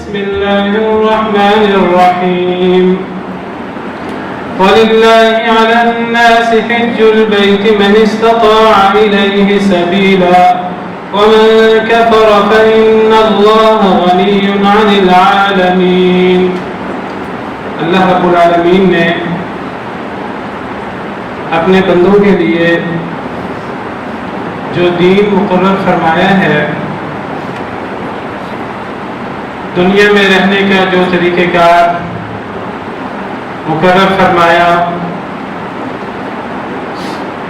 بسم الله الرحمن الرحيم وَلِلَّهِ عَلَى النَّاسِ حِجُّ الْبَيْتِ مَنِ اسْتَطَاعَ إِلَيْهِ سَبِيلًا وَمَنْ كَفَرَ فَإِنَّ اللَّهَ غَنِيٌّ عَنِ الْعَالَمِينَ۔ اللہ رب العالمین نے اپنے بندوں کے لیے جو دین مقرر فرمایا ہے، دنیا میں رہنے کا جو طریقہ کار مقرر فرمایا،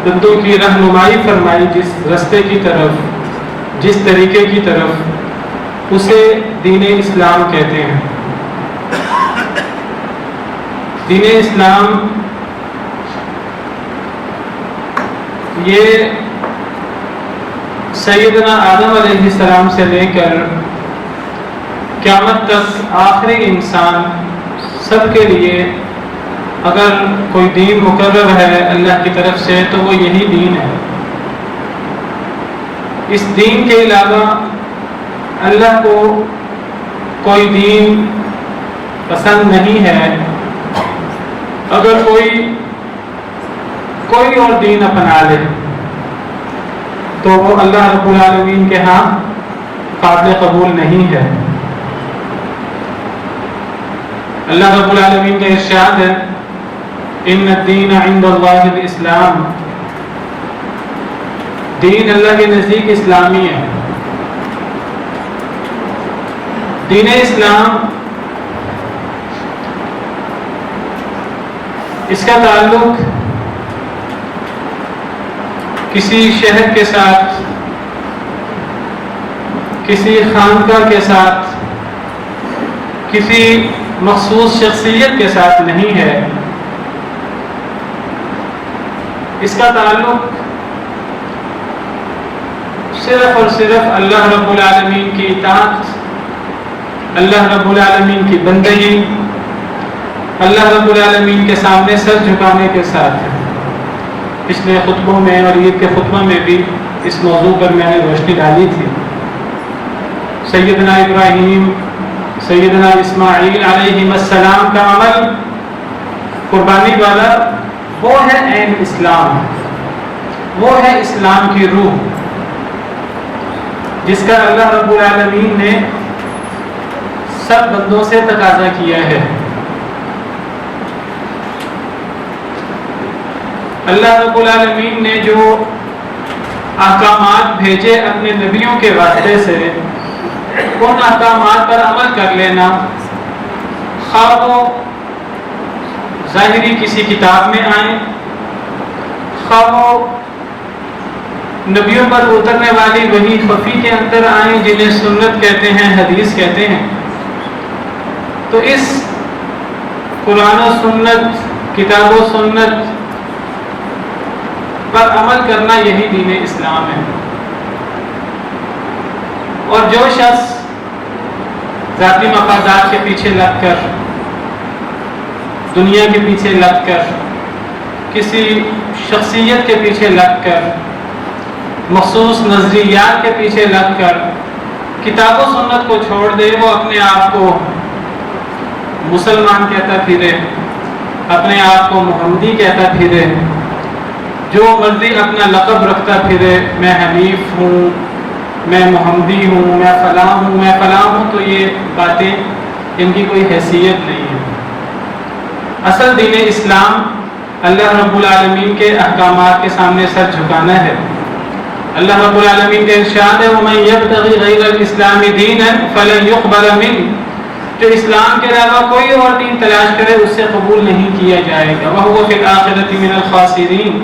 بندوں کی رہنمائی فرمائی جس راستے کی طرف، جس طریقے کی طرف، اسے دین اسلام کہتے ہیں۔ دین اسلام یہ سیدنا آدم علیہ السلام سے لے کر قیامت تک آخری انسان سب کے لیے اگر کوئی دین مقرر ہے اللہ کی طرف سے تو وہ یہی دین ہے۔ اس دین کے علاوہ اللہ کو کوئی دین پسند نہیں ہے۔ اگر کوئی اور دین اپنا لے تو وہ اللہ رب العالمین کے ہاں قابل قبول نہیں ہے۔ اللہ رب العالمین کا ارشاد ہے ان الدین عند اللہ الاسلام، دین اللہ کے نزدیک اسلامی ہے۔ دین اسلام اس کا تعلق کسی شہر کے ساتھ، کسی خانقاہ کے ساتھ، کسی مخصوص شخصیت کے ساتھ نہیں ہے۔ اس کا تعلق صرف اور صرف اللہ رب العالمین کی اطاعت، اللہ رب العالمین کی بندگی، اللہ رب العالمین کے سامنے سر جھکانے کے ساتھ ہے۔ پچھلے خطبوں میں اور عید کے خطبہ میں بھی اس موضوع پر میں نے روشنی ڈالی تھی۔ سیدنا ابراہیم، سیدنا اسماعیل علیہ السلام کا عمل قربانی والا وہ ہے عین اسلام، وہ ہے اسلام کی روح، جس کا اللہ رب العالمین نے سب بندوں سے تقاضا کیا ہے۔ اللہ رب العالمین نے جو احکامات بھیجے اپنے نبیوں کے واسطے سے، ان احکامات پر عمل کر لینا، خواہ وہ ظاہری کسی کتاب میں آئیں، خواہ وہ نبیوں پر اترنے والی وحی خفی کے اندر آئیں جنہیں سنت کہتے ہیں، حدیث کہتے ہیں، تو اس قرآن و سنت، کتاب و سنت پر عمل کرنا یہی دین اسلام ہے۔ اور جو شخص ذاتی مفادات کے پیچھے لگ کر، دنیا کے پیچھے لگ کر، کسی شخصیت کے پیچھے لگ کر، مخصوص نظریات کے پیچھے لگ کر کتاب و سنت کو چھوڑ دے، وہ اپنے آپ کو مسلمان کہتا پھرے، اپنے آپ کو محمدی کہتا پھرے، جو مرضی اپنا لقب رکھتا پھرے، میں حنیف ہوں، میں محمدی ہوں، میں فلاں ہوں، میں فلاں ہوں، تو یہ باتیں ان کی کوئی حیثیت نہیں ہے۔ اصل دین اسلام اللہ رب العالمین کے احکامات کے سامنے سر جھکانا ہے۔ اللہ رب العالمین کا ارشاد ہے وَمَن يَبْتَغِ غَيْرَ الْإِسْلَامِ دِينًا فَلَن يُقْبَلَ مِنْهُ، جو اسلام کے علاوہ کوئی اور دین تلاش کرے اس سے قبول نہیں کیا جائے گا۔ وَهُوَ فِي الْآخِرَةِ مِنَ الْخَاسِرِينَ،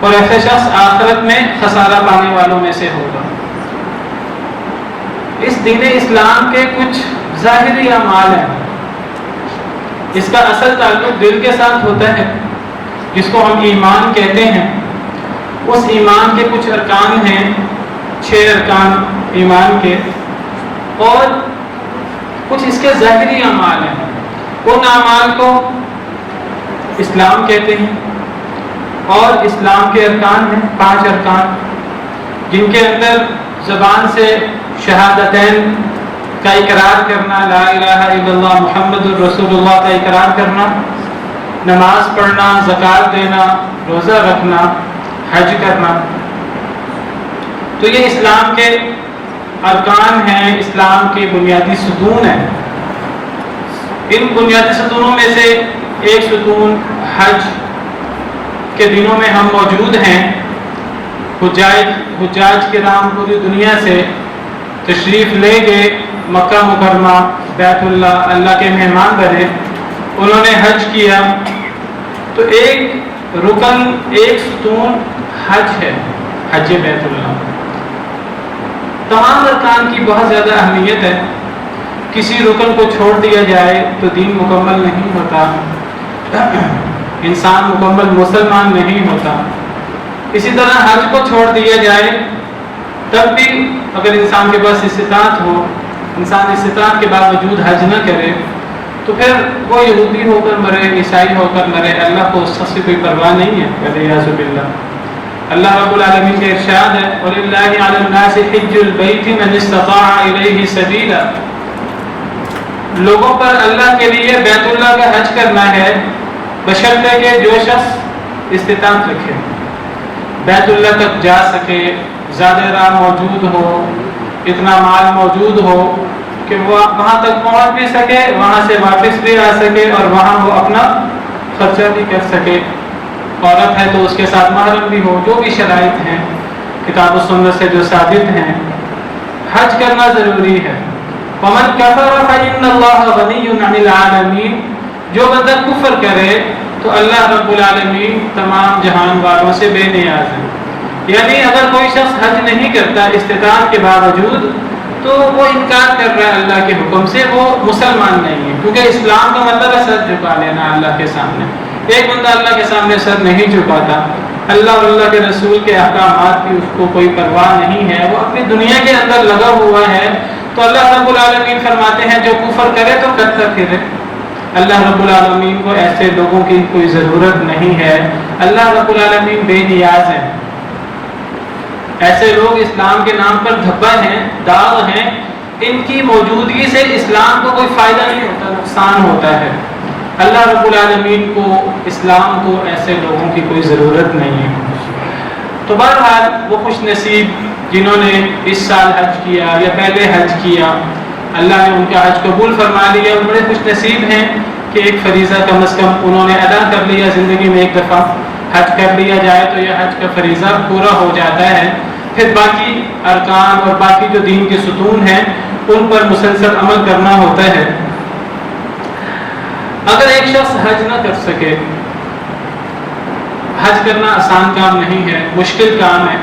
اور ایسا شخص آخرت میں خسارہ پانے والوں میں سے ہوگا۔ اس دین اسلام کے کچھ ظاہری اعمال ہیں، اس کا اصل تعلق دل کے ساتھ ہوتا ہے، جس کو ہم ایمان کہتے ہیں۔ اس ایمان کے کچھ ارکان ہیں، 6 ارکان ایمان کے، اور کچھ اس کے ظاہری اعمال ہیں۔ ان اعمال کو اسلام کہتے ہیں، اور اسلام کے ارکان ہیں 5 ارکان، جن کے اندر زبان سے شہادتین کا اقرار کرنا، لا الہ الا اللہ محمد الرسول اللہ کا اقرار کرنا، نماز پڑھنا، زکوٰۃ دینا، روزہ رکھنا، حج کرنا. تو یہ اسلام کے ارکان ہیں، اسلام کے بنیادی ستون ہیں. ان بنیادی ستونوں میں سے ایک ستون حج کے دنوں میں ہم موجود ہیں. حجاج کرام پوری دنیا سے تشریف لے گئے مکہ مکرمہ، بیت اللہ، اللہ کے مہمان بنے، انہوں نے حج کیا. تو ایک رکن، ایک ستون حج ہے، حج بیت اللہ. تمام ارکان کی بہت زیادہ اہمیت ہے. کسی رکن کو چھوڑ دیا جائے تو دین مکمل نہیں ہوتا، انسان مکمل مسلمان نہیں ہوتا. اسی طرح حج کو چھوڑ دیا جائے تب بھی اگر انسان کے پاس استطاعت ہو، انسان استطاعت کے باوجود حج نہ کرے تو پھر وہ یہودی ہو کر مرے، عیسائی ہو کر مرے، اللہ کو اس سے کوئی پرواہ نہیں ہے. وَلِعِيَاذُ بِاللَّهِ. اللہ رب العالمین کا ارشاد ہے وَلِلَّهِ عَلَى النَّاسِ حِجُّ الْبَيْتِ مَنِ اسْتَطَاعَ إِلَيْهِ سَبِيلًا. لوگوں پر اللہ کے لیے بیت اللہ کا حج کرنا ہے بشرطے کہ جو شخص استطاعت رکھے، بیت اللہ تک جا سکے، زیادہ راہ موجود ہو، اتنا مال موجود ہو کہ وہ وہاں تک پہنچ بھی سکے، وہاں سے واپس بھی آ سکے اور وہاں وہ اپنا خرچہ بھی کر سکے. عورت ہے تو اس کے ساتھ محرم بھی ہو، جو بھی شرائط ہیں کتاب و سنت سے جو ثابت ہیں. حج کرنا ضروری ہے. وَمَنْ كَفَرَ فَإِنَّ اللَّهَ غَنِيٌّ عَنِ الْعَالَمِينَ. جو بندہ کفر کرے تو اللہ رب العالمین تمام جہان والوں سے بے نیاز ہے. یعنی اگر کوئی شخص حج نہیں کرتا استطاعت کے باوجود تو وہ انکار کر رہا ہے اللہ کے حکم سے، وہ مسلمان نہیں ہے. کیونکہ اسلام کا مطلب ہے سر جھکا لینا اللہ کے سامنے. ایک بندہ اللہ کے سامنے سر نہیں جھکاتا، اللہ اور اللہ کے رسول کے احکامات کی اس کو کوئی پرواہ نہیں ہے، وہ اپنی دنیا کے اندر لگا ہوا ہے. تو اللہ رب العالمین فرماتے ہیں جو کفر کرے تو کرتا پھرے. اللہ رب العالمین کو ایسے لوگوں کی کوئی ضرورت نہیں ہے. اللہ رب العالمین بے نیاز ہے. ایسے لوگ اسلام کے نام پر دھبا ہیں، داغ ہیں، ان کی موجودگی سے اسلام کو کوئی فائدہ نہیں ہوتا، نقصان ہوتا ہے. اللہ رب العالمین کو، اسلام کو ایسے لوگوں کی کوئی ضرورت نہیں ہے. تو بہرحال وہ خوش نصیب جنہوں نے اس سال حج کیا یا پہلے حج کیا، اللہ نے ان کا حج قبول فرما لیا، وہ بڑے خوش نصیب ہیں کہ ایک فریضہ کم از کم انہوں نے ادا کر لیا. زندگی میں ایک دفعہ حج کر لیا جائے تو یہ حج کا فریضہ پورا ہو جاتا ہے. پھر باقی ارکان اور باقی جو دین کے ستون ہیں ان پر مسلسل عمل کرنا ہوتا ہے. اگر ایک شخص حج نہ کر سکے، حج کرنا آسان کام نہیں ہے، مشکل کام ہے.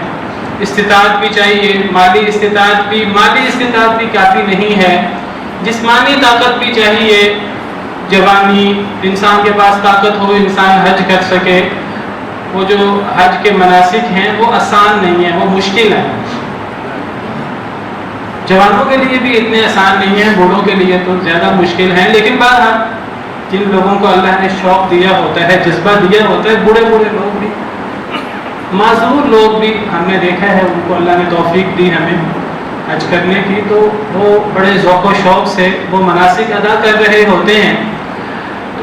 استطاعت بھی چاہیے، مالی استطاعت بھی کافی نہیں ہے، جسمانی طاقت بھی چاہیے، جوانی، انسان کے پاس طاقت ہو، انسان حج کر سکے. وہ جو حج کے مناسک ہیں وہ آسان نہیں ہیں، وہ مشکل ہیں. جوانوں کے لیے بھی اتنے آسان نہیں ہیں، بوڑھوں کے لیے تو زیادہ مشکل ہیں. لیکن بہرحال جن لوگوں کو اللہ نے شوق دیا ہوتا ہے، جذبہ دیا ہوتا ہے، بوڑھے لوگ بھی، معذور لوگ بھی ہم نے دیکھا ہے، ان کو اللہ نے توفیق دی ہمیں حج کرنے کی، تو وہ بڑے ذوق و شوق سے وہ مناسک ادا کر رہے ہوتے ہیں.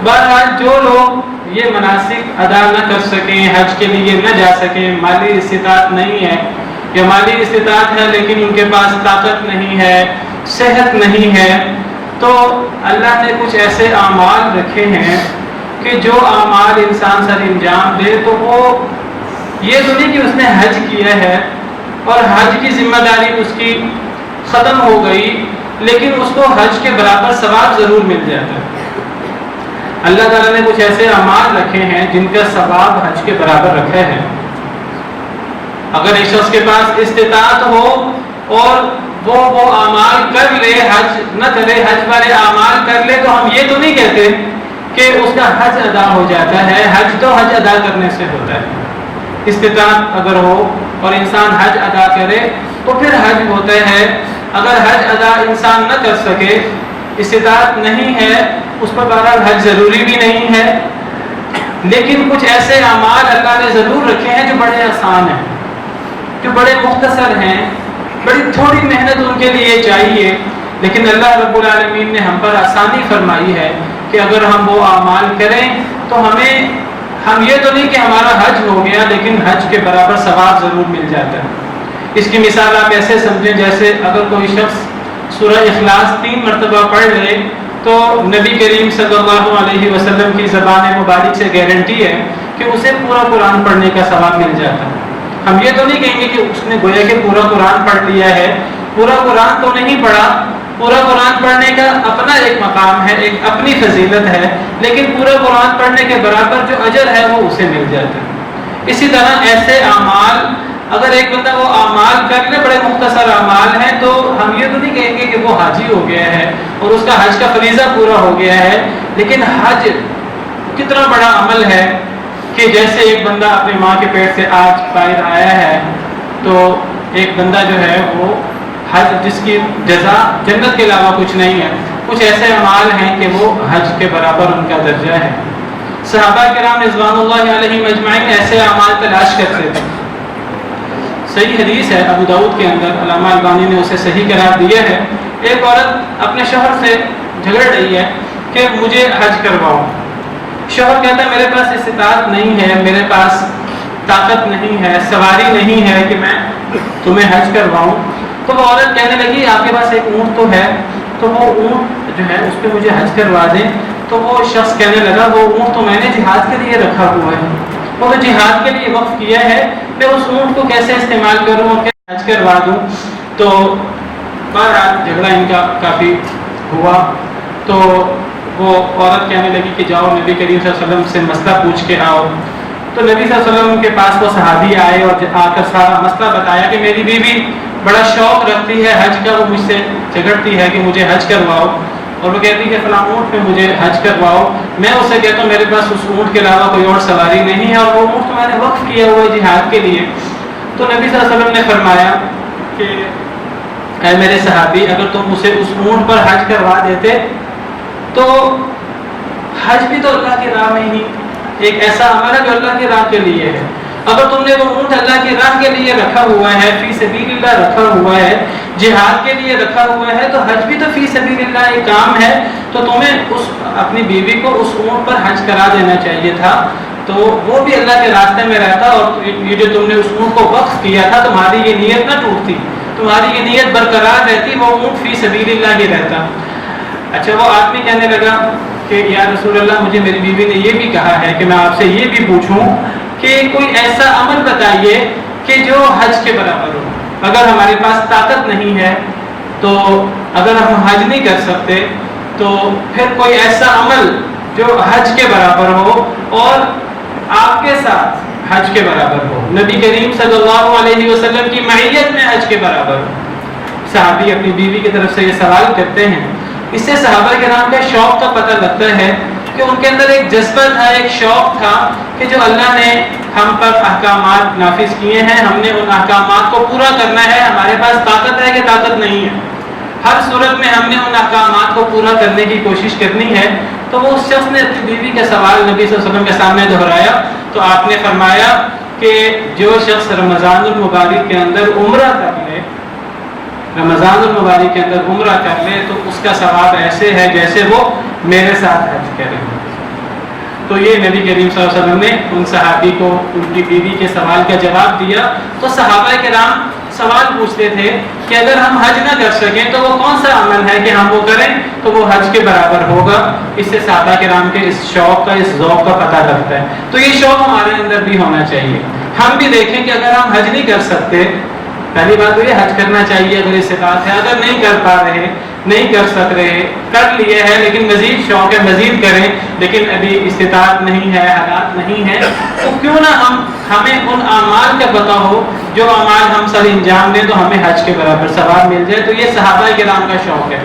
بہرحال جو لوگ یہ مناسک ادا نہ کر سکیں، حج کے لیے نہ جا سکیں، مالی استطاعت نہیں ہے یا مالی استطاعت ہے لیکن ان کے پاس طاقت نہیں ہے، صحت نہیں ہے، تو اللہ نے کچھ ایسے اعمال رکھے ہیں کہ جو اعمال انسان سر انجام دے تو وہ یہ تو نہیں کہ اس نے حج کیا ہے اور حج کی ذمہ داری اس کی ختم ہو گئی، لیکن اس کو حج کے برابر ثواب ضرور مل جاتا ہے. اللہ تعالیٰ نے کچھ ایسے اعمال رکھے ہیں جن کا ثواب حج کے برابر رکھا ہے. اگر ایک شخص کے پاس استطاعت ہو اور وہ اعمال کر لے، حج نہ کرے، حج والے اعمال کر لے، تو ہم یہ تو نہیں کہتے کہ اس کا حج ادا ہو جاتا ہے. حج تو حج ادا کرنے سے ہوتا ہے. استطاعت اگر ہو اور انسان حج ادا کرے تو پھر حج ہوتا ہے. اگر حج ادا انسان نہ کر سکے، استطاعت نہیں ہے، اس پر بہرحال حج ضروری بھی نہیں ہے. لیکن کچھ ایسے اعمال اللہ نے ضرور رکھے ہیں جو بڑے آسان ہیں، جو بڑے مختصر ہیں، بڑی تھوڑی محنت ان کے لیے چاہیے، لیکن اللہ رب العالمین نے ہم پر آسانی فرمائی ہے کہ اگر ہم وہ اعمال کریں تو ہم یہ تو نہیں کہ ہمارا حج ہو گیا، لیکن حج کے برابر ثواب ضرور مل جاتا ہے۔ اس کی مثال آپ ایسے سمجھیں جیسے اگر کوئی شخص سورہ اخلاص 3 مرتبہ پڑھ لے تو نبی کریم صلی اللہ علیہ وسلم کی زبان مبارک سے گارنٹی ہے کہ اسے پورا قرآن پڑھنے کا ثواب مل جاتا ہے۔ ہم یہ تو نہیں کہیں گے کہ اس نے گویا کہ پورا قرآن پڑھ لیا ہے، پورا قرآن تو نہیں پڑھا، پورا قرآن پڑھنے کا اپنا ایک مقام ہے، ایک اپنی فضیلت ہے، لیکن پورا قرآن پڑھنے کے برابر جو اجر ہے وہ اسے مل جاتا ہے۔ اسی طرح ایسے اعمال اگر ایک بندہ وہ اعمال کر لے، بڑے مختصر اعمال ہیں، تو ہم یہ تو نہیں کہیں گے کہ وہ حاجی ہو گیا ہے اور اس کا حج کا فریضہ پورا ہو گیا ہے، لیکن حج کتنا بڑا عمل ہے کہ جیسے ایک بندہ اپنی ماں کے پیٹ سے آج باہر آیا ہے تو ایک بندہ جو ہے وہ حج جس کی جزا جنت کے علاوہ کچھ نہیں ہے، کچھ ایسے اعمال ہیں کہ وہ حج کے برابر ان کا درجہ ہے۔ صحابہ کرام رضوان اللہ علیہم اجمعین ایسے اعمال تلاش کرتے تھے۔ صحیح حدیث ہے ابو داؤد کے اندر، علامہ البانی نے اسے صحیح قرار دیا ہے، ایک عورت اپنے شوہر سے جھگڑ رہی ہے کہ مجھے حج کرواؤ۔ شوہر کہتا ہے میرے پاس استطاعت نہیں ہے، میرے پاس طاقت نہیں ہے، سواری نہیں ہے کہ میں تمہیں حج کرواؤں۔ تو وہ عورت کہنے لگی آپ کے پاس ایک اونٹ تو ہے، تو وہ اونٹ جو ہے اس پہ مجھے حج کروا دیں۔ تو وہ شخص کہنے لگا وہ اونٹ تو میں نے جہاد کے لیے رکھا ہوا ہے، وہ تو جہاد کے لیے وقف کیا ہے، میں اس اونٹ کو کیسے استعمال کروں اور کیسے حج کروا دوں۔ تو بہرحال جھگڑا ان کا کافی ہوا، تو وہ عورت کہنے لگی کہ جاؤ نبی کریم صلی اللہ علیہ وسلم سے مسئلہ پوچھ کے آؤ۔ تو نبی صلی اللہ علیہ وسلم کے پاس وہ صحابی آئے اور آ کر سارا مسئلہ بتایا کہ میری بیوی بڑا شوق رکھتی ہے حج کا، وہ مجھ سے جھگڑتی ہے کہ مجھے حج کرواؤ، اور وہ کہتی ہے کہ فلاں اونٹ پہ مجھے حج کرواؤ۔ میں اسے کہتا ہوں میرے پاس اس اونٹ کے علاوہ کوئی اور سواری نہیں ہے، اور وہ اونٹ تو میں نے وقف کیا ہوا ہے جہاد کے لیے۔ تو نبی صلی اللہ علیہ وسلم نے فرمایا کہ اے میرے صحابی، اگر تم اسے اس اونٹ پر حج کروا دیتے تو حج بھی تو اللہ کی راہ میں ہی ایک ایسا عمل ہے جو اللہ کی راہ کے لیے ہے۔ اگر تم نے وہ اونٹ اللہ کی راہ کے لیے رکھا ہوا ہے، فی سبیل اللہ رکھا ہوا ہے، جہاد کے لیے رکھا ہوا ہے، تو حج بھی تو فی سبیل اللہ ایک کام ہے، تو تمہیں اپنی بیوی کو اس اونٹ پر حج کرا دینا چاہیے تھا، تو وہ بھی اللہ کے راستے میں رہتا، اور یہ جو تم نے اس اونٹ کو وقف کیا تھا تمہاری یہ نیت نہ ٹوٹتی، تمہاری یہ نیت برقرار رہتی، وہ اونٹ فی سبیل اللہ ہی رہتا۔ اچھا وہ آدمی کہنے لگا کہ یا رسول اللہ مجھے میری بیوی نے یہ بھی کہا ہے کہ میں آپ سے یہ بھی پوچھوں کہ کوئی ایسا عمل بتائیے کہ جو حج کے برابر ہو۔ اگر ہمارے پاس طاقت نہیں ہے تو اگر ہم حج نہیں کر سکتے تو پھر کوئی ایسا عمل جو حج کے برابر ہو اور آپ کے ساتھ حج کے برابر ہو، نبی کریم صلی اللہ علیہ وسلم کی معیت میں حج کے برابر ہو۔ صحابی اپنی بیوی کی طرف سے یہ سوال کرتے ہیں، اس سے صحابہ کرام کا شوق کا پتہ لگتا ہے کہ ان کے اندر ایک جذبہ تھا، ایک شوق تھا کہ جو اللہ نے ہم پر احکامات نافذ کیے ہیں ہم نے ان احکامات کو پورا کرنا ہے، ہمارے پاس طاقت ہے کہ طاقت نہیں ہے، ہر صورت میں ہم نے ان احکامات کو پورا کرنے کی کوشش کرنی ہے۔ تو وہ اس شخص نے اپنی بیوی کا سوال نبی صلی اللہ علیہ وسلم کے سامنے دہرایا، تو آپ نے فرمایا کہ جو شخص رمضان المبارک کے اندر عمرہ کر لے، رمضان المبارک کے اندر عمرہ کر لے تو اس کا ثواب ایسے ہے جیسے وہ میرے ساتھ حج کرے۔ تو یہ نبی کریم صلی اللہ علیہ وسلم نے ان صحابی کو ان کی بیوی کے سوال کا جواب دیا۔ تو صحابہ کرام سوال پوچھتے تھے کہ اگر ہم حج نہ کر سکیں تو وہ کون سا عمل ہے کہ ہم وہ کریں تو وہ حج کے برابر ہوگا۔ اس سے صحابہ کرام کے اس شوق کا، اس ذوق کا پتہ لگتا ہے۔ تو یہ شوق ہمارے اندر بھی ہونا چاہیے، ہم بھی دیکھیں کہ اگر ہم حج نہیں کر سکتے، پہلی بات تو یہ حج کرنا چاہیے اگر استطاعت ہے، اگر نہیں کر پا رہے، نہیں کر سک رہے، کر لیے ہے لیکن مزید شوق ہے مزید کریں، لیکن ابھی استطاعت نہیں ہے، حالات نہیں ہے، تو کیوں نہ ہمیں ان اعمال کا پتہ ہو جو اعمال ہم سر انجام دیں تو ہمیں حج کے برابر ثواب مل جائے۔ تو یہ صحابہ کرام کا شوق ہے،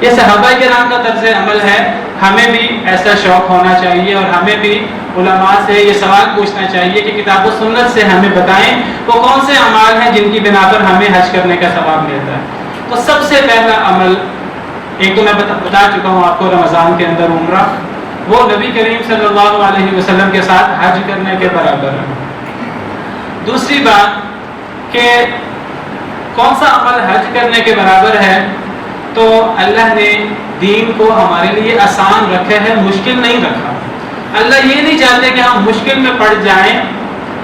یہ صحابہ کرام کا طرز عمل ہے، ہمیں بھی ایسا شوق ہونا چاہیے اور ہمیں بھی علماء سے یہ سوال پوچھنا چاہیے کہ کتاب و سنت سے ہمیں بتائیں وہ کون سے اعمال ہیں جن کی بنا پر ہمیں حج کرنے کا ثواب ملتا ہے۔ تو سب سے پہلا عمل ایک تو میں بتا چکا ہوں آپ کو، رمضان کے اندر عمرہ، وہ نبی کریم صلی اللہ علیہ وسلم کے ساتھ حج کرنے کے برابر ہے۔ دوسری بات کہ کون سا عمل حج کرنے کے برابر ہے، تو اللہ نے دین کو ہمارے لیے آسان رکھا ہے، مشکل نہیں رکھا۔ اللہ یہ نہیں چاہتے کہ ہم مشکل میں پڑ جائیں،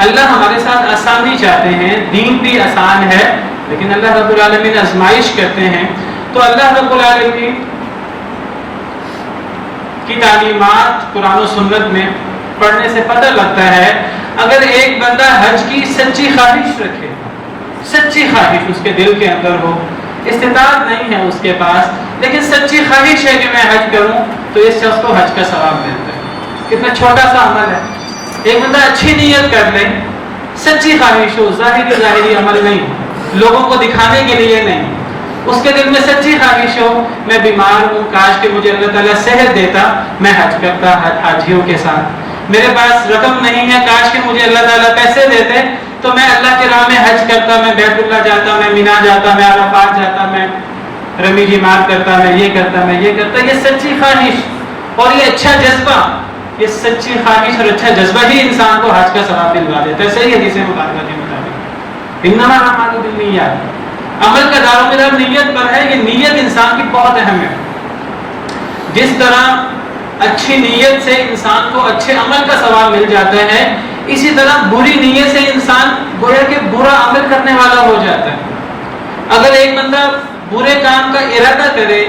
اللہ ہمارے ساتھ آسانی چاہتے ہیں، دین بھی آسان ہے، لیکن اللہ رب العالمین آزمائش کرتے ہیں۔ تو اللہ رب العالمین کی تعلیمات قرآن و سنت میں پڑھنے سے پتہ لگتا ہے، اگر ایک بندہ حج کی سچی خواہش رکھے، سچی خواہش اس کے دل کے اندر ہو، استطاعت نہیں ہے اس کے پاس لیکن سچی خواہش ہے کہ میں حج کروں، تو اس شخص کو حج کا ثواب ملتا ہے۔ کتنا چھوٹا سا عمل ہے، ایک بندہ اچھی نیت کر لے، سچی خواہش ہو، ظاہری عمل نہیں، لوگوں کو دکھانے کے لیے نہیں، اس کے دل میں سچی خواہش ہو، میں بیمار ہوں، کاش کہ مجھے اللہ تعالیٰ صحت دیتا، میں حج کرتا حاجیوں کے ساتھ، میرے پاس رقم نہیں ہے، کاش کہ مجھے اللہ تعالیٰ پیسے دیتے تو میں اللہ کے راہ میں حج کرتا، میں بیت اللہ جاتا، میں مینا جاتا، میں عرفات جاتا، میں رمی جمار کرتا، میں یہ کرتا، میں یہ کرتا۔ یہ سچی خواہش اور یہ اچھا جذبہ، یہ سچی خواہش اور اچھا جذبہ ہی انسان کو حج کا ثواب دلوا دیتا ہے۔ صحیح حدیث مبارکہ کے مطابق انما الاعمال بالنیات، عمل کا دار و مدار نیت پر ہے، یہ نیت انسان کی بہت اہم ہے۔ جس طرح اچھی نیت سے انسان کو اچھے عمل کا ثواب مل جاتا ہے، اسی طرح بری نیت سے انسان گویا کہ برا عمل کرنے والا ہو جاتا ہے۔ اگر ایک بندہ برے کام کا ارادہ کرے،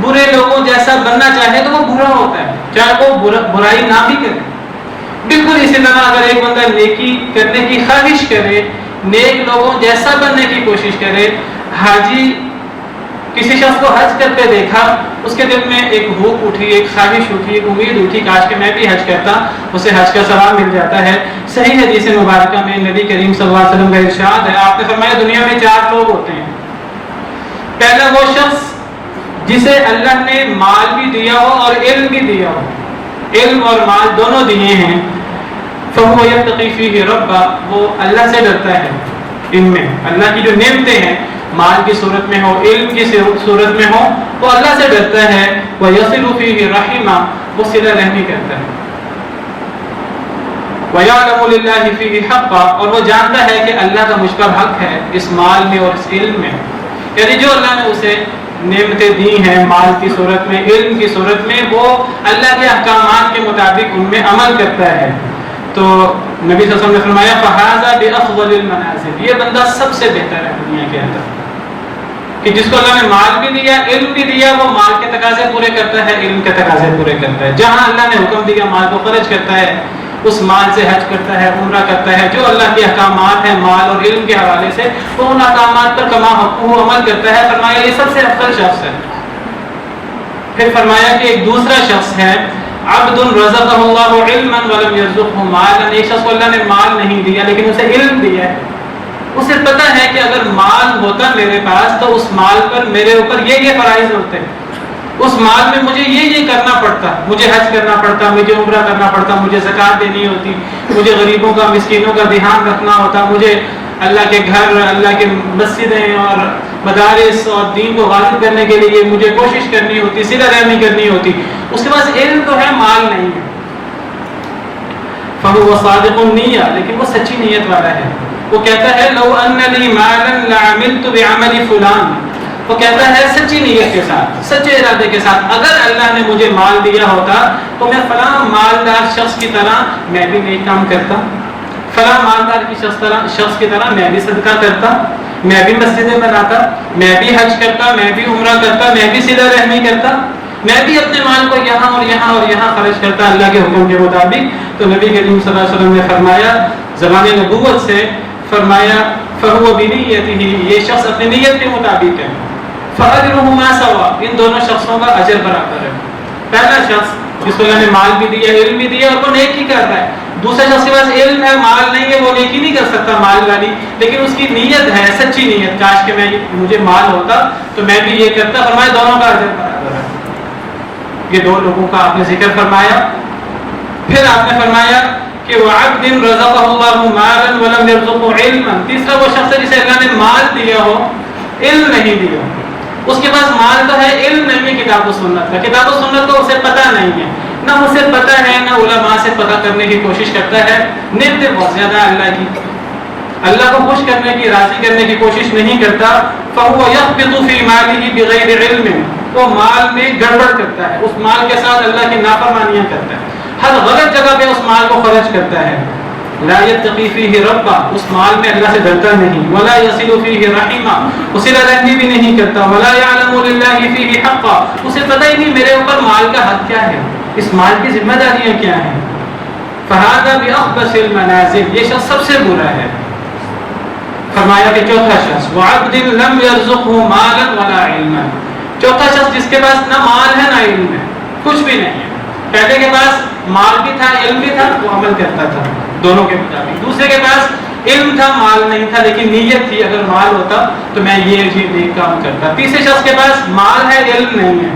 برے لوگوں جیسا بننا چاہے تو وہ برا ہوتا ہے، چاہے وہ برائی نہ بھی کرے۔ بالکل اسی طرح اگر ایک بندہ نیکی کرنے کی خواہش کرے، نیک لوگوں جیسا بننے کی کوشش کرے، حاجی کسی شخص کو حج کرتے دیکھا، اس کے دل میں ایک بھوک اٹھی، ایک خواہش اٹھی، ایک امید اٹھی، کاش کہ میں بھی حج کرتا، اسے حج کا ثواب مل جاتا ہے۔ صحیح حدیث مبارکہ میں نبی کریم صلی اللہ علیہ وسلم کا ارشاد ہے، آپ نے فرمایا دنیا میں 4 لوگ ہوتے ہیں۔ پہلا وہ شخص جسے اللہ نے مال بھی دیا ہو اور علم بھی دیا ہو، علم اور مال دونوں دیے ہیں، فَهُوَ يَتَّقِي فِيهِ رَبَّهُ، وہ اللہ سے ڈرتا ہے، ان میں اللہ کی جو نعمتیں ہیں، مال کی صورت میں ہو، علم کی صورت میں ہو، وہ اللہ سے ڈرتا ہے، وَيَصِلُ فِيهِ رَحِمًا، وہ صلہ رحمی کرتا ہے، وَيَعْلَمُ لِلَّهِ فِيهِ حَقًّا، اور وہ جانتا ہے کہ اللہ کا مجھ پر حق ہے اس مال میں اور اس علم میں، یعنی جو اللہ نے اسے نعمتیں دی ہیں مال کی صورت میں، علم کی صورت میں، وہ اللہ کے احکامات کے مطابق ان میں عمل کرتا ہے۔ تو نبی صلی اللہ علیہ وسلم نے فرمایا فَهَذَا بِأَفْضَلِ الْمَنَازِلِ، یہ بندہ سب سے بہتر ہے دنیا کے اندر، کہ جس کو اللہ نے مال بھی دیا، علم بھی دیا، وہ مال کے تقاضے پورے کرتا ہے، علم کے تقاضے پورے کرتا ہے، جہاں اللہ نے حکم دیا مال کو خرچ کرتا ہے، اس مال سے حج کرتا ہے، عمرہ کرتا ہے، جو اللہ کے احکامات ہیں مال اور علم کے حوالے سے، وہ ان احکامات پر کما حقوق عمل کرتا ہے۔ فرمایا یہ سب سے افضل شخص ہے۔ پھر فرمایا کہ ایک دوسرا شخص ہے عبد رزقہ اللہ علما ولم یرزقہ مالا، ایک شخص کو اللہ نے مال نہیں دیا لیکن اسے علم دیا ہے، اسے پتہ ہے کہ اگر مال ہوتا میرے پاس تو اس مال پر میرے اوپر یہ فرائض ہوتے، اس مال میں مجھے یہ کرنا پڑتا، مجھے حج کرنا پڑتا، مجھے عمرہ کرنا پڑتا، مجھے زکوٰۃ دینی ہوتی، مجھے غریبوں کا مسکینوں کا دھیان رکھنا ہوتا، مجھے اللہ کے گھر، اللہ کے مسجدیں اور مدارس اور دین کو غالب کرنے کے لیے مجھے کوشش کرنی ہوتی، صلہ رحمی کرنی ہوتی، اس کے پاس علم تو ہے مال نہیں ہے، فَهُوَ صَادِقُ النِّيَّةِ، لیکن وہ سچی نیت والا ہے، وہ کہتا ہے لَوْ أَنَّ لِي مَالًا لَعَمِلْتُ بِعَمَلِ فُلَانٍ، وہ کہتا ہے سچی نیت کے ساتھ، سچے ارادے کے ساتھ، اگر اللہ نے مجھے مال دیا ہوتا تو میں فلاں مالدار شخص کی طرح میں بھی نیک کام کرتا، فلاں مالدار کی شخص کی طرح میں بھی صدقہ کرتا، میں بھی مسجدیں بناتا، میں بھی حج کرتا، میں بھی عمرہ کرتا، میں بھی صلہ رحمی کرتا، میں بھی اپنے مال کو یہاں اور یہاں اور یہاں خرچ کرتا اللہ کے حکم کے مطابق۔ تو نبی کریم صلی اللہ علیہ وسلم نے فرمایا زبان نبوت سے، فرمایا فَهُوَ بِنِيَّتِهِ، یہ شخص اپنی نیت کے مطابق ہے، فَأَجْرُهُ مَا سَوَىٰ، ان دونوں شخصوں کا اجر برابر ہے۔ پہلا شخص جس کو اللہ نے مال بھی دیا، علم بھی دیا اور وہ نیکی کر رہا ہے، دوسرے شخص کے پاس علم ہے مال نہیں ہے، وہ نیکی نہیں کر سکتا مال والی، لیکن اس کی نیت ہے سچی نیت، کاش کہ مجھے مال ہوتا تو میں بھی یہ کرتا، فرمایا دونوں کا اجر برابر ہے۔ یہ 2 لوگوں کا آپ نے ذکر فرمایا۔ پھر آپ نے فرمایا کہ وَعَبْدٍ رَزَقَهُ اللَّهُ مَالًا وَلَمْ يَرْزُقْهُ عِلْمًا، تیسرا وہ شخص ہے جسے اللہ نے مال دیا ہو، علم نہیں دیا، اس کے پاس مال تو ہے، علم نہیں ہے کتاب و سنت کا، کتاب و سنت کو اسے پتہ نہیں ہے، نہ اسے پتہ ہے، نہ علماء سے پتہ کرنے کی کوشش کرتا ہے، نعمتیں بہت زیادہ اللہ کی، اللہ کو خوش کرنے کی راضی کرنے کی کوشش نہیں کرتا فهو يخبط في ماله بغير علم وہ مال میں گڑبڑ کرتا ہے، اس مال کے ساتھ اللہ کی نافرمانیاں کرتا ہے، ہر غلط جگہ پہ اس مال کو خرچ کرتا ہے، لا يتقي فيه ربا اس مال میں اللہ سے ڈرتا نہیں، ولا يصل فيه رحما اسے رحمی بھی نہیں کرتا، ولا يعلم لله فيه حقا اسے پتہ ہی نہیں میرے اوپر مال کا حق کیا ہے، اس مال کی ذمہ داریاں کیا ہیں، فهذا بأخبث المنازل یہ شخص سب سے برا ہے۔ فرمایا کہ چوتھا شخص وعبد لم يرزقه مالا ولا علما چوتھا شخص جس کے پاس نہ مال ہے نہ علم ہے، کچھ بھی نہیں ہے، پہلے کے پاس مال بھی تھا علم بھی تھا وہ عمل کرتا تھا دونوں کے مطابق، دوسرے کے پاس علم تھا مال نہیں تھا لیکن نیت تھی اگر مال ہوتا تو میں یہ نیک کام کرتا، تیسرے شخص کے پاس مال ہے علم نہیں ہے،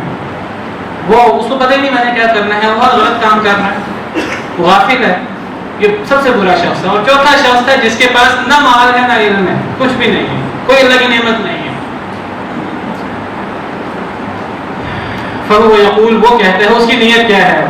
وہ اس کو پتہ ہی نہیں میں نے کیا کرنا ہے، وہ غلط کام کرنا ہے، وہ غافل ہے، یہ سب سے برا شخص ہے۔ اور چوتھا شخص ہے جس کے پاس نہ مال ہے نہ علم ہے، کچھ بھی نہیں ہے، کوئی اللہ کی نعمت نہیں ہے، فهو يقول وہ کہتا ہے اس کی نیت کیا ہے،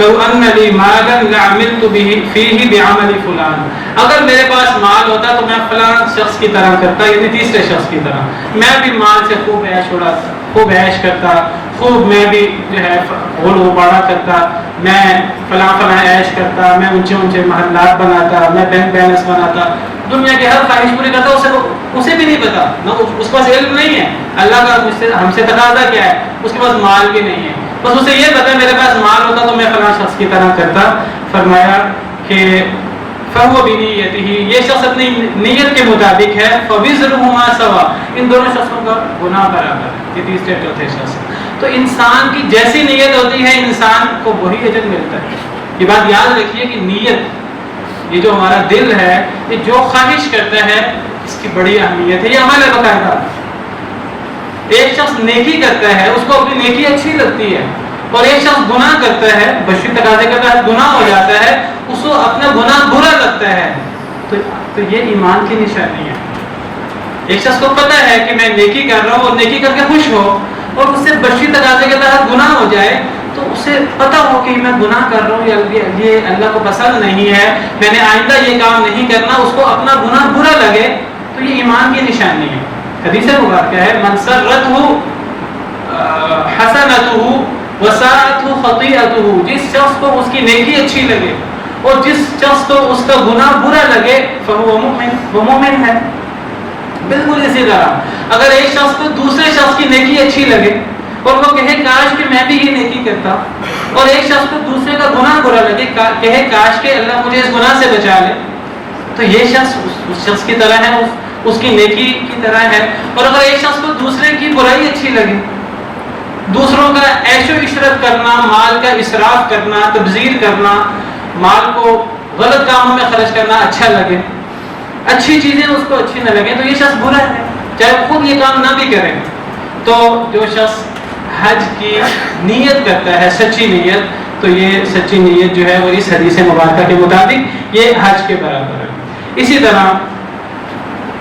لو ان لي مالا لعملت به فيه بعمل فلان اگر میرے پاس مال ہوتا تو میں فلان شخص کی طرح کرتا، یعنی تیسرے شخص کی طرح میں بھی مال سے خوب عیش اڑاتا، خوب عیش کرتا، خوب میں بھی جو ہے غل غبارہ کرتا، میں فلاں عیش کرتا، میں اونچے اونچے محلات بناتا، میں بینک بیلنس بناتا، دنیا کی ہر خواہش پوری کرتا، اسے بھی نہیں پتا، نہ اس کے پاس علم نہیں ہے اللہ کا ہم سے تقاضا کیا ہے، اس کے پاس مال بھی نہیں ہے، بس اسے یہ پتا میرے پاس مال ہوتا تو میں فلاں شخص کی طرح کرتا۔ فرمایا کہ فهو بنیته یہ شخص اپنی نیت کے مطابق ہے، فوزرهما سوا ان دونوں شخصوں کا گناہ برابر ہے، یہ تیسرے چوتھے شخص۔ تو انسان کی جیسی نیت ہوتی ہے انسان کو وہی اجر ملتا ہے، یہ بات یاد رکھیے کہ نیت یہ جو ہمارا دل ہے یہ جو خواہش کرتا ہے اس کی بڑی اہمیت ہے، یہ عمل ہے باقاعدہ۔ ایک شخص نیکی کرتا ہے اس کو اپنی نیکی اچھی لگتی ہے، اور ایک شخص گناہ کرتا ہے بشری تقاضے کے تحت گناہ ہو جاتا ہے اس کو اپنا گناہ برا لگتا ہے، تو یہ ایمان کی نشانی ہے۔ ایک شخص کو پتہ ہے کہ میں نیکی کر رہا ہوں اور نیکی کر کے خوش ہو، اور اس سے بشری تقاضے کے تحت گناہ ہو جائے تو اسے پتہ ہو کہ میں گناہ کر رہا ہوں، یہ اللہ کو پسند نہیں ہے، میں نے آئندہ یہ کام نہیں کرنا، اس کو اپنا گناہ برا لگے، تو یہ ایمان کی نشانی ہے۔ حدیث مبارکہ ہے من سرته حسنته وساءته خطيئته جس شخص کو اس کی نیکی اچھی لگے اور جس شخص کو اس کا گناہ برا لگے فهو مؤمن وہ مومن ہے۔ بالکل اسی طرح اگر ایک شخص کو دوسرے شخص کی نیکی اچھی لگے اور وہ کہے کاش کہ میں بھی یہ نیکی کرتا، اور ایک شخص کو دوسرے کا گناہ برا لگے کہے کاش کہ اللہ مجھے اس گناہ سے بچا لے، تو یہ شخص اس شخص کی طرح ہے، اس کی نیکی کی طرح ہے۔ اور اگر ایک شخص کو دوسرے کی برائی اچھی لگے، دوسروں کا عیش و عشرت کرنا، مال کا اسراف کرنا، تبذیر کرنا، مال کو غلط کاموں میں خرچ کرنا اچھا لگے، اچھی چیزیں اس کو اچھی نہ لگیں، تو یہ شخص برا ہے، چاہے وہ خود یہ کام نہ بھی کرے۔ تو جو شخص حج کی نیت کرتا ہے سچی نیت، تو یہ سچی نیت جو ہے وہ اس حدیث مبارکہ کے مطابق یہ حج کے برابر ہے۔ اسی طرح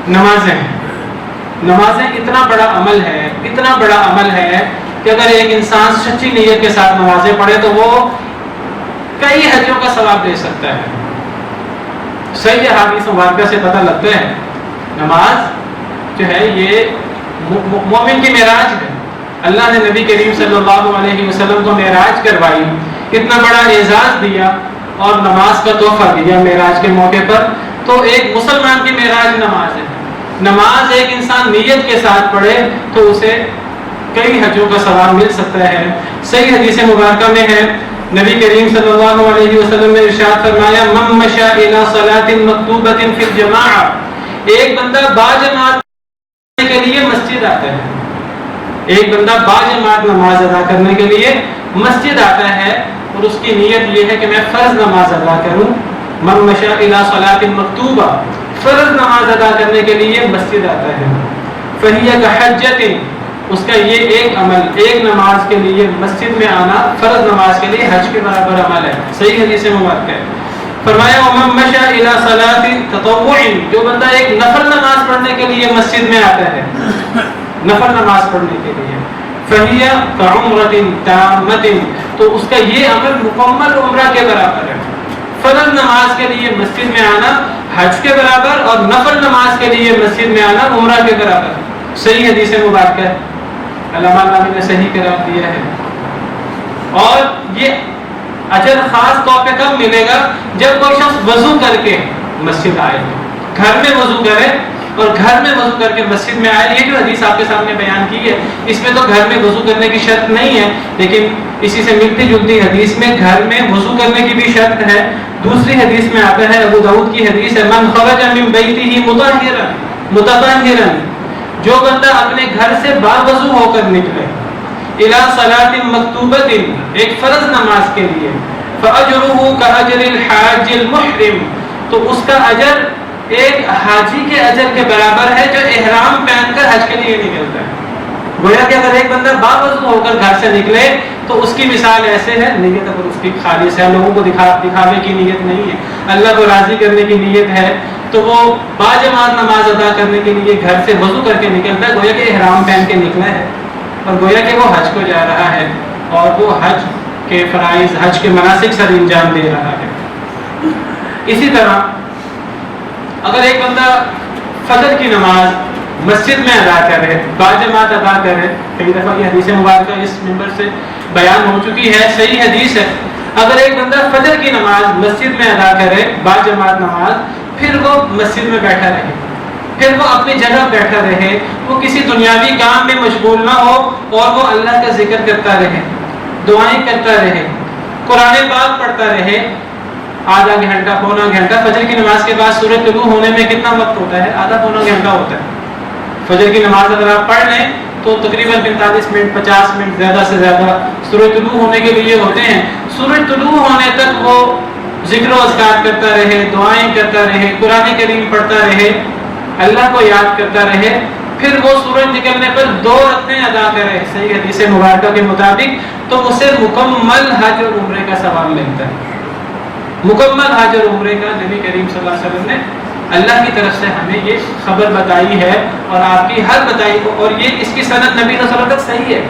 نمازیں اتنا بڑا عمل ہے، اتنا بڑا عمل ہے کہ اگر ایک انسان سچی نیت کے ساتھ نمازیں پڑھے تو وہ کئی حجوں کا ثواب لے سکتا ہے۔ صحیح حدیث مبارکہ سے پتہ لگتا ہے نماز جو ہے یہ مومن کی معراج ہے، اللہ نے نبی کریم صلی اللہ علیہ وسلم کو معراج کروائی، اتنا بڑا اعزاز دیا اور نماز کا تحفہ دیا معراج کے موقع پر، تو ایک مسلمان کی معراج نماز ہے۔ نماز ایک انسان نیت کے ساتھ پڑھے تو اسے کئی حجوں کا ثواب مل سکتا ہے۔ صحیح حدیث مبارکہ میں ہے نبی کریم صلی اللہ علیہ وسلم نے ارشاد فرمایا من مشى الى صلاة مکتوبۃ فی الجماعہ ایک بندہ باجماعت کرنے کے لیے مسجد آتا ہے، ایک بندہ باجماعت نماز ادا کرنے کے لیے مسجد آتا ہے اور اس کی نیت یہ ہے کہ میں فرض نماز ادا کروں، من مشى الى صلاة مکتوبہ فرض نماز ادا کرنے کے لیے مسجد آتا ہے، فہی کحجۃ اس کا یہ ایک عمل ایک نماز کے لیے مسجد میں آنا فرض نماز کے لیے حج کے برابر عمل ہے۔ صحیح حدیث مبارک ہے۔ فرمایا ومن مشى الى صلاة تطوع جو بندہ ایک نفل نماز پڑھنے کے لیے مسجد میں آتا ہے، نفل نماز پڑھنے کے لیے، فہی کعمرۃ تامۃ تو اس کا یہ عمل مکمل عمرہ کے برابر ہے۔ فرض نماز کے لیے مسجد میں آنا حج کے برابر اور نفل نماز کے لیے مسجد میں آنا عمرہ کے برابر. صحیح حدیث مبارکہ ہے, علامہ البانی نے صحیح قرار دیا ہے. اور یہ اجر خاص طور پہ کب ملے گا؟ جب کوئی شخص وضو کر کے مسجد آئے, گھر میں وضو کرے اور گھر میں وضو کر کے مسجد میں آئے. یہ جو حدیث آپ کے سامنے بیان کی ہے اس میں تو گھر میں وضو کرنے کی شرط نہیں ہے, لیکن اسی سے ملتی جلتی حدیث میں گھر میں وضو کرنے کی بھی شرط ہے. دوسری حدیث میں آتا ہے, ابو داؤد کی حدیث ہے, من خرج من بیتہ مطہرا متطہرا, جو بندہ اپنے گھر سے باوضو ہو کر نکلے الی صلاۃ مکتوبۃ, ایک فرض نماز کے لیے, فاجرہ کاجر الحاج المحرم, تو اس کا اجر ایک حاجی کے اجر کے برابر ہے جو احرام پہن کر حج کے لیے نکلتا ہے. گویا کہ اگر ایک بندہ باوضو ہو کر گھر سے نکلے تو اس کی مثال ایسے ہے, نیت اگر اس کی خالص ہے, لوگوں کو دکھاوے کی نیت نہیں ہے, اللہ کو راضی کرنے کی نیت ہے, تو وہ باجماعت نماز ادا کرنے کے لیے گھر سے وضو کر کے نکلتا ہے, گویا کہ احرام پہن کے نکلا ہے, اور گویا کہ وہ حج کو جا رہا ہے اور وہ حج کے فرائض, حج کے مناسک سر انجام دے رہا ہے. اسی طرح اگر ایک بندہ فجر کی نماز مسجد میں ادا کرے, باجماعت ادا کرے, کئی دفعہ یہ حدیث مبارکہ اس منبر سے بیان ہو چکی ہے, صحیح حدیث ہے, اگر ایک بندہ فجر کی نماز مسجد میں ادا کرے باجماعت نماز, پھر وہ مسجد میں بیٹھا رہے, پھر وہ اپنی جگہ بیٹھا رہے, وہ کسی دنیاوی کام میں مشغول نہ ہو اور وہ اللہ کا ذکر کرتا رہے, دعائیں کرتا رہے, قرآن پاک پڑھتا رہے, آدھا گھنٹہ پونا گھنٹہ. فجر کی نماز کے بعد سورج طلوع ہونے میں کتنا وقت ہوتا ہے؟ آدھا پونا گھنٹہ ہوتا ہے. فجر کی نماز اگر آپ پڑھ لیں تو تقریباً 45 منٹ 50 منٹ زیادہ سے زیادہ سورج طلوع ہونے کے لیے ہوتے ہیں. سورج طلوع ہونے تک وہ ذکر و اذکار کرتا رہے, دعائیں کرتا رہے, قرآن کریم پڑھتا رہے, اللہ کو یاد کرتا رہے, پھر وہ سورج نکلنے پر 2 رکعتیں ادا کرے صحیح حدیث مبارکہ کے مطابق, تو اسے مکمل حج اور عمرے کا ثواب ملتا ہے. مکمل حج اور عمرے کا نبی کریم صلی اللہ علیہ وسلم نے اللہ کی طرف سے ہمیں یہ خبر بتائی ہے, اور آپ کی ہر بتائی کو, اور یہ اس کی سند نبی صلی اللہ علیہ وسلم تک صحیح ہے,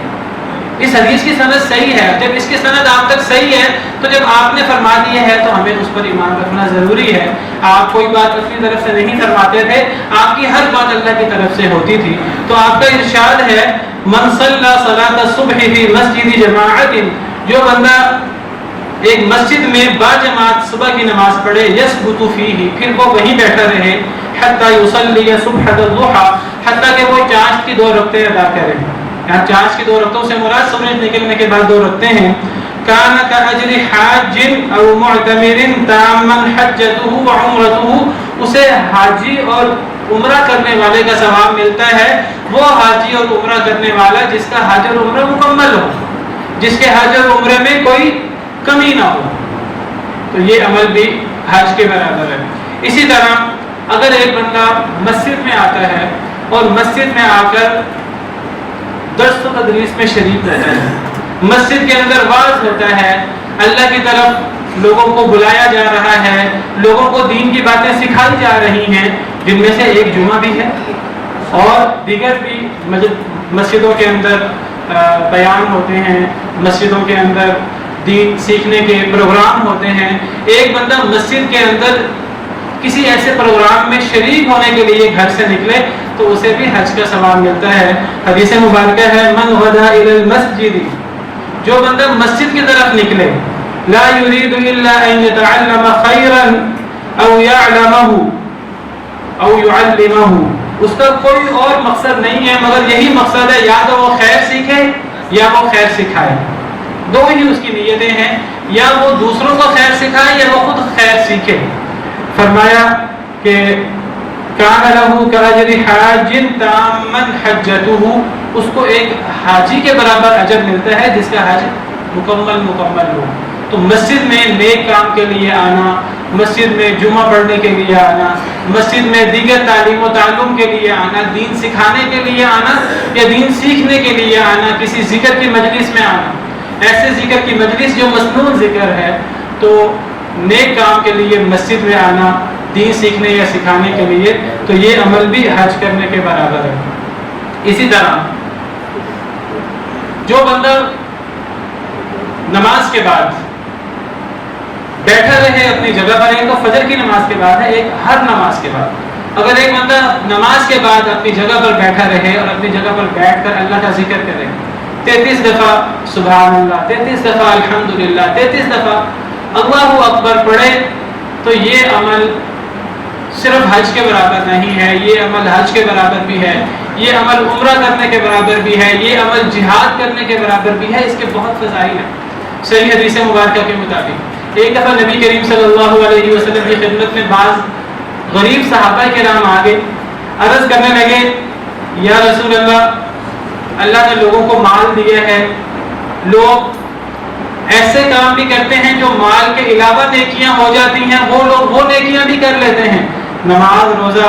اس حدیث کی سند صحیح ہے. جب اس کی سند آپ تک صحیح ہے تو جب آپ نے فرما دی ہے تو ہمیں اس پر ایمان رکھنا ضروری ہے. آپ کوئی بات اپنی طرف سے نہیں فرماتے تھے, آپ کی ہر بات اللہ کی طرف سے ہوتی تھی. تو آپ کا ارشاد ہے, من صلی صلاۃ الصبح فی مسجد جماعت, جو بندہ ایک مسجد میں باجماعت صبح کی نماز پڑھے, یثبت فیہ, پھر وہ وہیں بیٹھا رہے, حتی یصلی صبح الضحیٰ, حتیٰ کہ وہ چاند کی 2 رکعتیں ادا کرے. یہاں چاند کی 2 رکعتوں سے مراد سورج نکلنے کے بعد 2 رکعتیں ہیں. کان کاجر حاج او معتمر تاما حجته وعمرته, اسے حاجی اور عمرہ کرنے والے کا ثواب ملتا ہے, وہ حاجی اور عمرہ کرنے والا جس کا حج اور عمرہ مکمل ہو, جس کے حج اور عمرے میں کوئی کمی نہ ہو. تو یہ عمل بھی حج کے برابر ہے. اسی طرح اگر ایک بندہ مسجد میں آتا ہے اور مسجد میں آ کر درس و تدریس میں شریک رہتا ہے, مسجد کے اندر واعظ ہوتا ہے, اللہ کی طرف لوگوں کو بلایا جا رہا ہے, لوگوں کو دین کی باتیں سکھائی جا رہی ہیں, جن میں سے ایک جمعہ بھی ہے اور دیگر بھی مسجدوں کے اندر بیان ہوتے ہیں, مسجدوں کے اندر دین سیکھنے کے پروگرام ہوتے ہیں. ایک بندہ مسجد کے اندر کسی ایسے پروگرام میں شریک ہونے کے لیے گھر سے نکلے تو اسے بھی حج کا ثواب ملتا ہے. حدیث مبارکہ ہے, من غدا الی المسجد, جو بندہ مسجد کی طرف نکلے, لا یرید الا ان یتعلم خیرا او یعلمہ او یعلمہ, اس کا کوئی اور مقصد نہیں ہے مگر یہی مقصد ہے, یا تو وہ خیر سیکھے یا وہ خیر سکھائے. 2 ہی اس کی نیتیں ہیں, یا وہ دوسروں کو خیر سکھائے یا وہ خود خیر سیکھے. فرمایا کہ کان لہ کاجر حاج تاما حجتہ, اس کو ایک حاجی کے برابر اجر ملتا ہے جس کا حج مکمل ہو. تو مسجد میں نیک کام کے لیے آنا, مسجد میں جمعہ پڑھنے کے لیے آنا, مسجد میں دیگر تعلیم و تعلم کے لیے آنا, دین سکھانے کے لیے آنا یا دین سیکھنے کے لیے آنا, کسی ذکر کی مجلس میں آنا, ایسے ذکر کی مجلس جو مسنون ذکر ہے, تو نیک کام کے لیے مسجد میں آنا دین سیکھنے یا سکھانے کے لیے, تو یہ عمل بھی حج کرنے کے برابر ہے. اسی طرح جو بندہ نماز کے بعد بیٹھا رہے اپنی جگہ پر. ایک تو فجر کی نماز کے بعد ہے, ایک ہر نماز کے بعد. اگر ایک بندہ نماز کے بعد اپنی جگہ پر بیٹھا رہے اور اپنی جگہ پر بیٹھ کر اللہ کا ذکر کرے, 33 دفعہ سبحان اللہ, 33 دفعہ الحمدللہ, 33 دفعہ اللہ اکبر پڑھے, تو یہ عمل صرف حج کے برابر نہیں ہے, یہ عمل حج کے برابر بھی ہے, یہ عمل عمرہ کرنے کے برابر بھی ہے, یہ عمل جہاد کرنے کے برابر بھی ہے. اس کے بہت فضائل ہیں. صحیح حدیث مبارکہ کے مطابق ایک دفعہ نبی کریم صلی اللہ علیہ وسلم کی خدمت میں بعض غریب صحابہ کرام آگے عرض کرنے لگے, یا رسول اللہ, اللہ نے لوگوں کو مال دیا ہے, لوگ ایسے کام بھی کرتے ہیں جو مال کے علاوہ نیکیاں ہو جاتی ہیں, وہ لوگ وہ نیکیاں بھی کر لیتے ہیں, نماز روزہ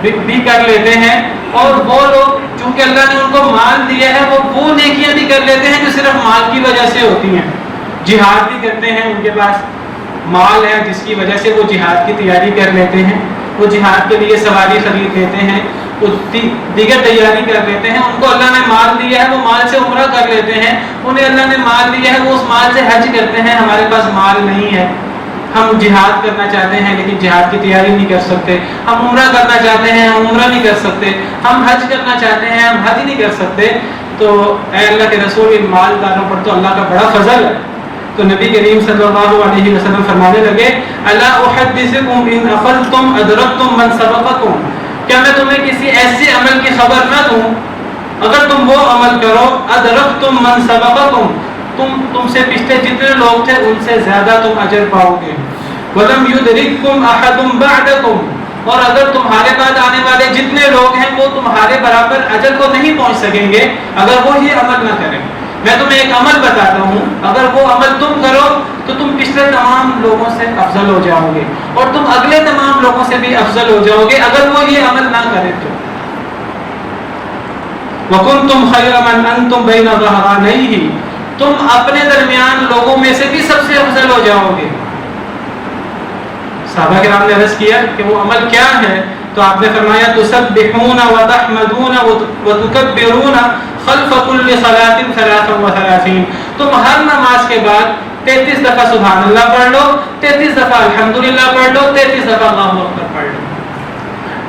بھی کر لیتے ہیں, اور وہ لوگ چونکہ اللہ نے ان کو مال دیا ہے وہ نیکیاں بھی کر لیتے ہیں جو صرف مال کی وجہ سے ہوتی ہیں. جہاد بھی کرتے ہیں, ان کے پاس مال ہے جس کی وجہ سے وہ جہاد کی تیاری کر لیتے ہیں, وہ جہاد کے لیے سواری خرید لیتے ہیں, وہ دیگر تیاری کر لیتے ہیں. ان کو اللہ نے مال دیا ہے, وہ مال سے عمرہ کر لیتے ہیں. انہیں اللہ نے مال دیا ہے, وہ اس مال سے حج کرتے ہیں. ہمارے پاس مال نہیں ہے, ہم جہاد کرنا چاہتے ہیں لیکن جہاد کی تیاری نہیں کر سکتے, ہم عمرہ کرنا چاہتے ہیں, ہم عمرہ نہیں کر سکتے, ہم حج کرنا چاہتے ہیں, ہم حج نہیں کر سکتے. تو اے اللہ کے رسول, ان مالداروں پر تو اللہ کا بڑا فضل ہے. تو نبی کریم صلی اللہ علیہ وسلم فرمانے لگے, الا احدثکم ان اخذتم ادرکتم من سبقکم, کیا میں تمہیں کسی ایسے عمل کی خبر نہ دوں, اگر تم وہ عمل کرو, ادرکتم من سبقکم, تم سے پچھلے جتنے لوگ تھے ان سے زیادہ تم اجر پاؤ گے. ولم یدرککم احد بعدکم, اور اگر تمہارے بعد آنے والے جتنے لوگ ہیں وہ تمہارے برابر اجر کو نہیں پہنچ سکیں گے اگر وہ یہ عمل نہ کریں. میں تمہیں ایک عمل بتاتا ہوں, اگر وہ عمل تم کرو تو تم پچھلے تمام لوگوں سے افضل ہو جاؤ گے, اور تم اگلے تمام لوگوں سے بھی افضل ہو جاؤ گے اگر وہ یہ عمل نہ کریں تو. وَكُنْتُمْ خَيْرَ مَنْ أَنْتُمْ بَيْنَ ظَهْرَانَيْهِ, تم اپنے درمیان لوگوں میں سے بھی سب سے افضل ہو جاؤ گے. صحابہ کرام نے عرض کیا کہ وہ عمل کیا ہے, تو آپ نے فرمایا تسبحون وتحمدون وتکبرون خلف كل صلاة 33, تم ہر نماز کے بعد 33 دفعہ سبحان اللہ پڑھ لو, 33 دفعہ الحمدللہ پڑھ لو, 33 دفعہ اللہ اکبر پڑھ لو.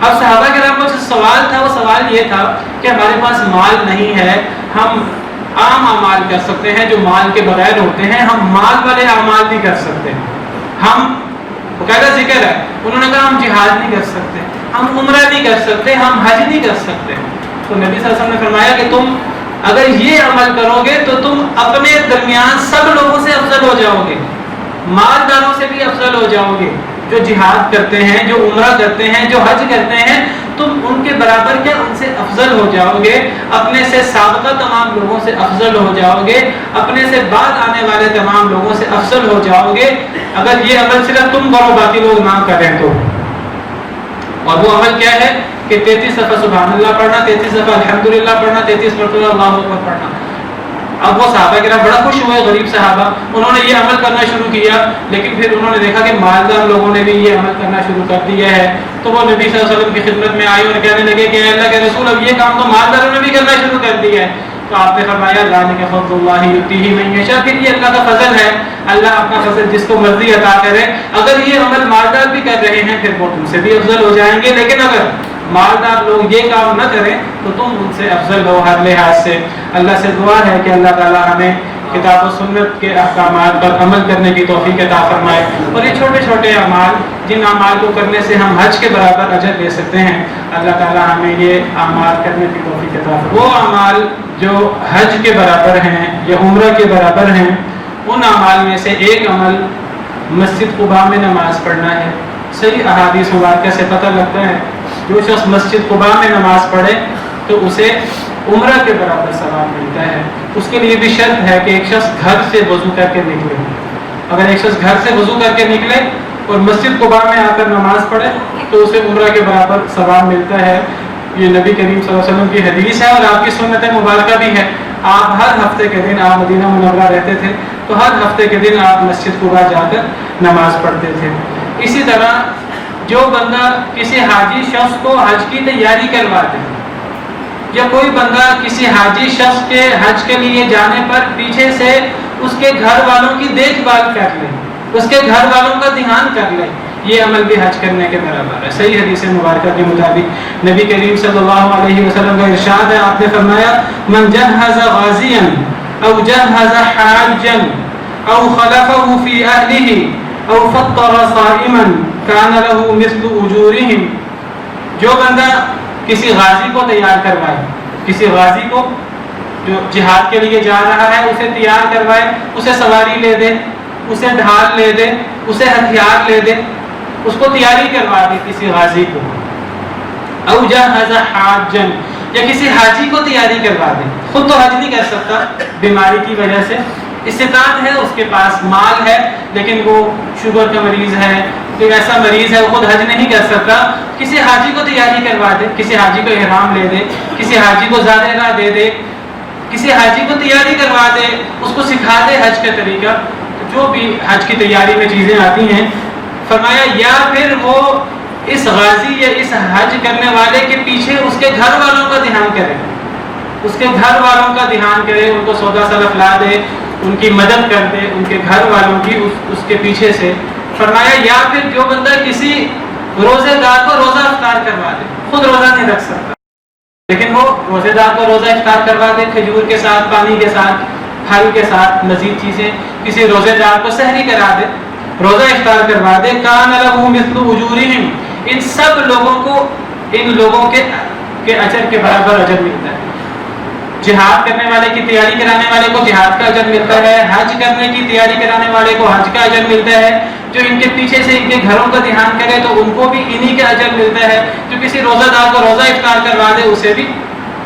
اب صحابہ کرام کا جو سوال تھا وہ سوال یہ تھا کہ ہمارے پاس مال نہیں ہے, ہم عام اعمال کر سکتے ہیں جو مال کے بغیر ہوتے ہیں, ہم مال والے اعمال نہیں کر سکتے, ہم باقاعدہ ذکر ہے. انہوں نے کہا ہم جہاد نہیں کر سکتے, ہم عمرہ نہیں کر سکتے, ہم حج نہیں کر سکتے. تو نبی صلی اللہ علیہ وسلم نے فرمایا کہ تم اگر یہ عمل کرو گے تو تم اپنے درمیان سب لوگوں سے افضل ہو جاؤ گے, مالداروں سے بھی افضل ہو جاؤ گے, جو جہاد کرتے ہیں, جو عمرہ کرتے ہیں, جو حج کرتے ہیں, تم ان کے برابر کیا ان سے افضل ہو جاؤ گے, اپنے سے سابقہ تمام لوگوں سے افضل ہو جاؤ گے, اپنے سے بعد آنے والے تمام لوگوں سے افضل ہو جاؤ گے اگر یہ عمل صرف تم کرو باقی لوگ نہ کریں تو. اور وہ عمل کیا ہے کہ 33 دفعہ سبحان اللہ پڑھنا, 33 دفعہ الحمدللہ پڑھنا, 33 مرتبہ اللہ اکبر پڑھنا. اب وہ صحابہ کرام بڑا خوش ہوئے, غریب صحابہ, انہوں نے یہ عمل کرنا شروع کیا, لیکن پھر انہوں نے دیکھا کہ مالدار لوگوں نے بھی یہ عمل کرنا شروع کر دیا ہے. تو وہ نبی صلی اللہ علیہ وسلم کی خدمت میں آئے اور کہنے لگے کہ اللہ کے رسول, اب یہ کام تو مالداروں نے بھی کرنا شروع کر دیا ہے. تو آپ نے فرمایا ذالک فضل اللہ یؤتیہ من یشاء, پھر یہ اللہ کا فضل ہے, اللہ اپنا فضل جس کو مرضی عطا کرے. اگر یہ عمل مالدار بھی کر رہے ہیں پھر وہ تم سے بھی افضل ہو جائیں گے, لیکن اگر مالدار لوگ یہ کام نہ کریں تو تم ان سے افضل ہو ہر لحاظ سے. اللہ سے دعا ہے کہ اللہ تعالی ہمیں کتاب و سنت کے احکامات پر عمل کرنے کی توفیق عطا فرمائے, اور یہ چھوٹے چھوٹے اعمال جن اعمال کو کرنے سے ہم حج کے برابر اجر لے سکتے ہیں, اللہ تعالی ہمیں یہ اعمال کرنے کی توفیق عطا فرمائے. وہ اعمال جو حج کے برابر ہیں یا عمرہ کے برابر ہیں, ان اعمال میں سے ایک عمل مسجد قباء میں نماز پڑھنا ہے. صحیح احادیث مبارکہ سے پتہ لگتا ہے جو شخص مسجد قباء میں نماز پڑھے تو اسے عمرہ کے برابر ثواب ملتا ہے. اس کے لیے بھی شرط ہے کہ ایک شخص گھر سے وضو کر کے نکلے. اگر ایک شخص گھر سے وضو کر کے نکلے اور مسجد قباء میں آ کر نماز پڑھے تو اسے عمرہ کے برابر ثواب ملتا ہے. یہ نبی کریم صلی اللہ علیہ وسلم کی حدیث ہے اور آپ کی سنت مبارکہ بھی ہے. آپ ہر ہفتے کے دن, آپ مدینہ منورہ رہتے تھے تو ہر ہفتے کے دن آپ مسجد قباء جا کر نماز پڑھتے تھے. اسی طرح جو بندہ کسی حاجی شخص کو حج کی تیاری کرواتے ہیں, یا کوئی بندہ کسی حاجی شخص کے حج کے لیے جانے پر پیچھے سے اس کے گھر والوں کی دیکھ بھال کر لے, اس کے گھر والوں کا دھیان کر لے، یہ عمل بھی حج کرنے کے برابر ہے۔ صحیح حدیث مبارکہ کے مطابق نبی کریم صلی اللہ علیہ وسلم کا ارشاد ہے، آپ نے فرمایا من جہز غازیا او جہز حاجا او خلفه فی اہلہ او فطر صائما کان له مثل اجورہم، جو بندہ کسی غازی کو تیار کروائے، کسی غازی کو جو جہاد کے لیے جا رہا ہے اسے تیار کروائے، اسے سواری لے دے، اسے ڈھال لے دے، اسے ہتھیار لے دے، اس کو تیاری کروا دے کسی غازی کو، او جہز حاجا، یا کسی حاجی کو تیاری کروا دے، خود تو حج نہیں کر سکتا بیماری کی وجہ سے، استطاعت ہے اس کے پاس، مال ہے لیکن وہ شوگر کا مریض ہے، کوئی ایسا مریض ہے وہ خود حج نہیں کر سکتا، کسی حاجی کو تیاری کروا دے، کسی حاجی کو احرام لے دے، کسی حاجی کو زاد راہ دے دے، کسی حاجی کو تیاری کروا دے، اس کو سکھا دے حج کا طریقہ، جو بھی حج کی تیاری میں چیزیں آتی ہیں۔ فرمایا یا پھر وہ اس غازی یا اس حج کرنے والے کے پیچھے اس کے گھر والوں کا دھیان کرے، اس کے گھر والوں کا دھیان کرے، ان کو سودا سلف لا دے، ان کی مدد کر دے، ان کے گھر والوں کی اس کے پیچھے سے۔ فرمایا یا پھر جو بندہ کسی روزے دار کو روزہ افطار کروا دے، خود روزہ نہیں رکھ سکتا لیکن وہ روزے دار کو روزہ افطار کروا دے، کھجور کے ساتھ، پانی کے ساتھ، پھل کے ساتھ، مزید چیزیں، کسی روزے دار کو سحری کرا دے، روزہ افطار کروا دے، کان لہ مثل اجورہم، ان سب لوگوں کو، ان لوگوں کے اجر کے برابر اجر ملتا ہے۔ جہاد کرنے والے کی تیاری کرانے والے کو جہاد کا اجر ملتا ہے، حج کرنے کی تیاری کرانے والے کو حج کا اجر ملتا ہے، جو ان کے پیچھے سے ان کے گھروں کا دھیان کرے تو ان کو بھی انہی کا اجر ملتا ہے، جو کسی روزہ دار کو روزہ افطار کروا دے اسے بھی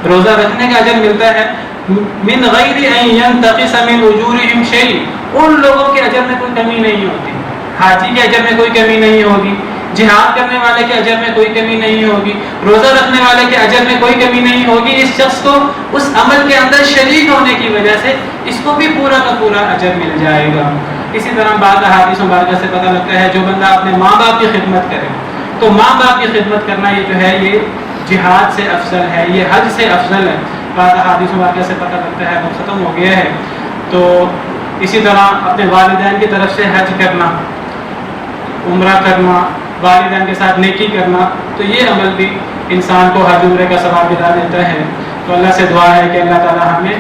روزہ رکھنے کا اجر ملتا ہے۔ من غیر ان ينتقص من اجورہم شیء، ان لوگوں کے اجر میں کوئی کمی نہیں ہوتی، حاجی کے اجر میں کوئی کمی نہیں ہوگی، جہاد کرنے والے کے اجر میں کوئی کمی نہیں ہوگی، روزہ رکھنے والے کے اجر میں کوئی کمی نہیں ہوگی، اس شخص کو اس عمل کے اندر شریک ہونے کی وجہ سے اس کو بھی پورا کا پورا اجر مل جائے گا۔ اسی طرح بعض احادیث مبارکہ سے پتہ لگتا ہے جو بندہ اپنے ماں باپ کی خدمت کرے تو ماں باپ کی خدمت کرنا یہ جو ہے یہ جہاد سے افضل ہے، یہ حج سے افضل ہے۔ بعض احادیث مبارکہ سے پتہ لگتا ہے وہ ختم ہو گیا ہے۔ تو اسی طرح اپنے والدین کی طرف سے حج کرنا، عمرہ کرنا، والدین کے ساتھ نیکی کرنا، تو یہ عمل بھی انسان کو حج عمرے کا ثواب دلا دیتا ہے۔ تو اللہ سے دعا ہے کہ اللہ تعالی ہمیں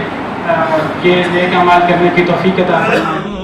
یہ نیک اعمال کرنے کی توفیق عطا فرمائے۔